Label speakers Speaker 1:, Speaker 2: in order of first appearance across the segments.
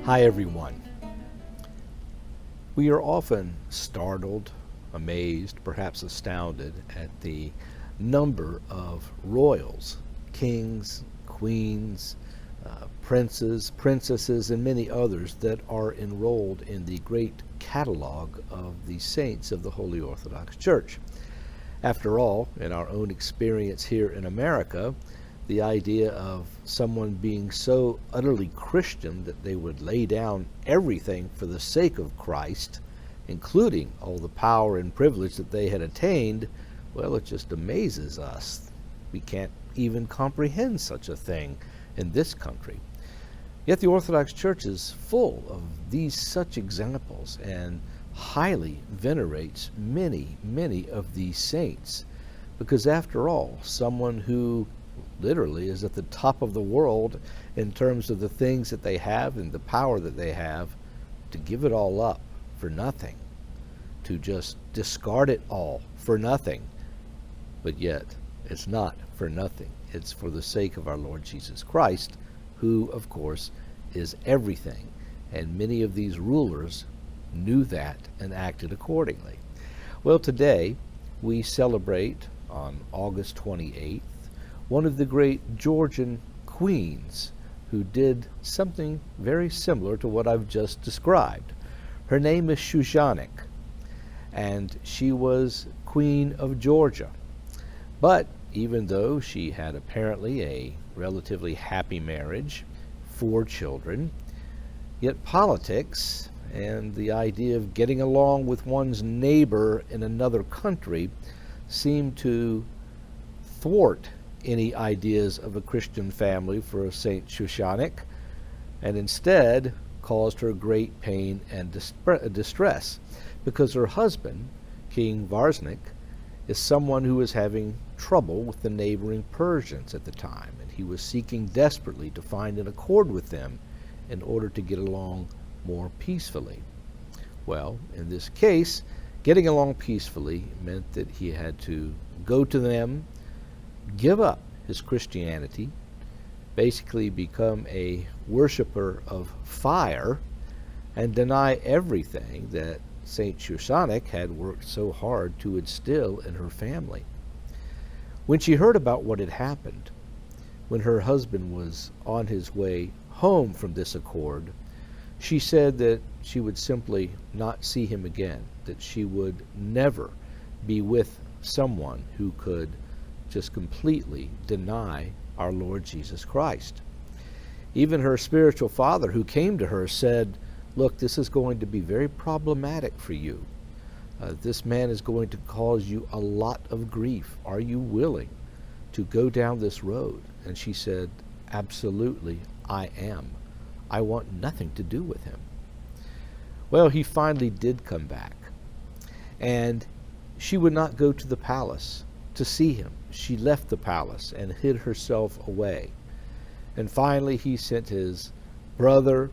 Speaker 1: Hi, everyone. We are often startled, amazed, perhaps astounded at the number of royals, kings, queens, princes, princesses, and many others that are enrolled in the great catalog of the saints of the Holy Orthodox Church. After all, in our own experience here in America, the idea of someone being so utterly Christian that they would lay down everything for the sake of Christ, including all the power and privilege that they had attained, well, it just amazes us. We can't even comprehend such a thing in this country. Yet the Orthodox Church is full of these such examples and highly venerates many, many of these saints, because after all, someone who literally is at the top of the world in terms of the things that they have and the power that they have, to give it all up for nothing, to just discard it all for nothing. But yet, it's not for nothing. It's for the sake of our Lord Jesus Christ, who, of course, is everything. And many of these rulers knew that and acted accordingly. Well, today we celebrate on August 28th one of the great Georgian queens who did something very similar to what I've just described. Her name is Shushanik, and she was Queen of Georgia. But even though she had apparently a relatively happy marriage, 4 children, yet politics and the idea of getting along with one's neighbor in another country seemed to thwart any ideas of a Christian family for Saint Shushanik, and instead caused her great pain and distress, because her husband, King Varsnik, is someone who was having trouble with the neighboring Persians at the time, and he was seeking desperately to find an accord with them in order to get along more peacefully. Well, in this case, getting along peacefully meant that he had to go to them, give up his Christianity, basically become a worshiper of fire, and deny everything that Saint Shushanik had worked so hard to instill in her family. When she heard about what had happened, when her husband was on his way home from this accord, she said that she would simply not see him again, that she would never be with someone who could just completely deny our Lord Jesus Christ. Even her spiritual father, who came to her, said, "Look, this is going to be very problematic for you. This man is going to cause you a lot of grief. Are you willing to go down this road?" And she said, "Absolutely, I am. I want nothing to do with him." Well, he finally did come back, and she would not go to the palace to see him. She left the palace and hid herself away. And finally he sent his brother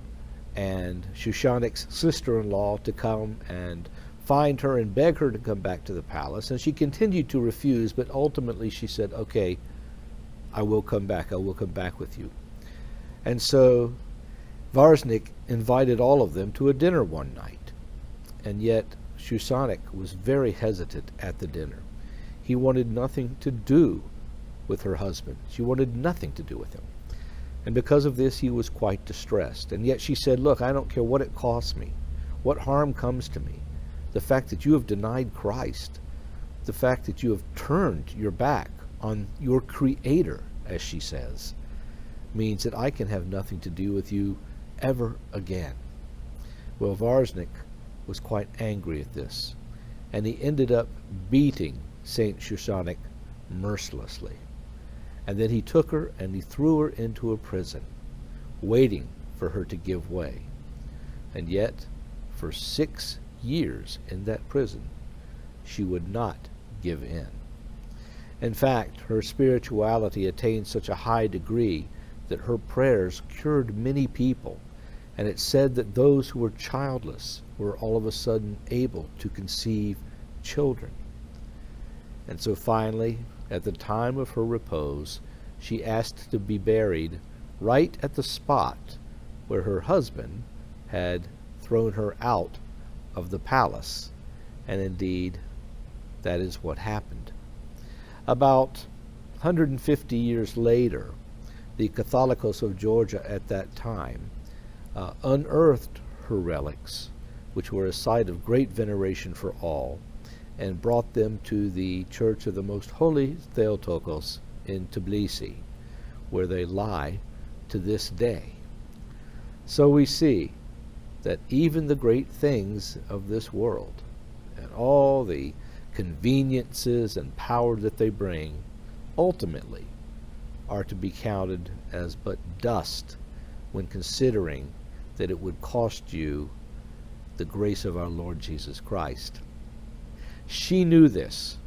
Speaker 1: and Shushanik's sister-in-law to come and find her and beg her to come back to the palace. And she continued to refuse, but ultimately she said, "Okay, I will come back. I will come back with you." And so Varsnik invited all of them to a dinner one night. And yet Shushanik was very hesitant at the dinner. He wanted nothing to do with her husband. She wanted nothing to do with him. And because of this, he was quite distressed. And yet she said, "Look, I don't care what it costs me, what harm comes to me. The fact that you have denied Christ, the fact that you have turned your back on your Creator," as she says, means that I can have nothing to do with you ever again. Well, Varsnik was quite angry at this, and he ended up beating Saint Shushanik mercilessly. And then he took her and he threw her into a prison, waiting for her to give way. And yet, for 6 years in that prison, she would not give in. In fact, her spirituality attained such a high degree that her prayers cured many people, and it said that those who were childless were all of a sudden able to conceive children. And so finally, at the time of her repose, she asked to be buried right at the spot where her husband, had thrown her out of the palace. And indeed, that is what happened. About 150 years later, the Catholicos of Georgia at that time unearthed her relics, which were a site of great veneration for all, and brought them to the Church of the Most Holy Theotokos in Tbilisi, where they lie to this day. So we see that even the great things of this world and all the conveniences and power that they bring ultimately are to be counted as but dust when considering that it would cost you the grace of our Lord Jesus Christ. She knew this.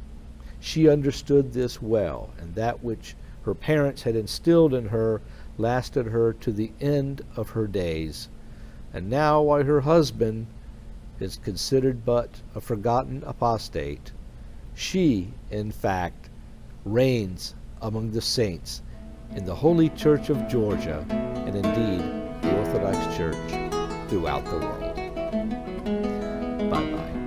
Speaker 1: She understood this well, and that which her parents had instilled in her lasted her to the end of her days. And now, while her husband is considered but a forgotten apostate, she, in fact, reigns among the saints in the Holy Church of Georgia, and indeed the Orthodox Church throughout the world. Bye-bye.